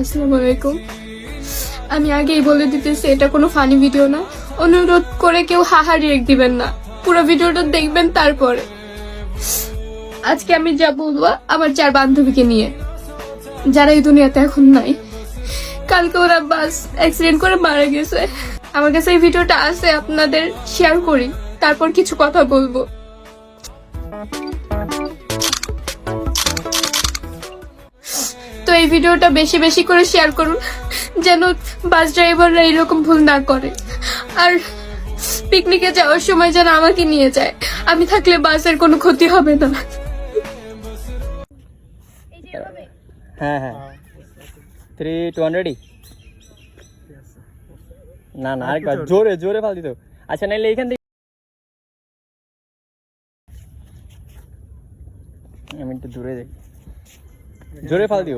আসসালামু আলাইকুম। আমি আগেই বলে দিতেছি এটা কোনো ফানি ভিডিও না। অনুরোধ করে কেউ হাহা রিয়েক্ট দিবেন না, পুরো ভিডিওটা দেখবেন। তারপরে আজকে আমি যা বলবো আমার 4 বান্ধবীকে নিয়ে, যারা এই দুনিয়াতে এখন নাই। কালকে ওরা বাস অ্যাক্সিডেন্ট করে মারা গেছে। আমার কাছে এই ভিডিওটা আছে, আপনাদের শেয়ার করি, তারপর কিছু কথা বলবো। তো এই ভিডিওটা বেশি বেশি করে শেয়ার করুন, যেন বাস ড্রাইভাররা এরকম ভুল না করে। আর পিকনিকে যাওয়ার সময় যেন আমাকে নিয়ে যায়, আমি থাকলে বাসের কোনো ক্ষতি হবে না। হ্যাঁ হ্যাঁ 3 2 রেডি না না আরেকবার জোরে জোরে ফাল দিত। আচ্ছা নাইলে এইখান থেকে আমি একটু দূরে যাই, জোরে ফাল দিও।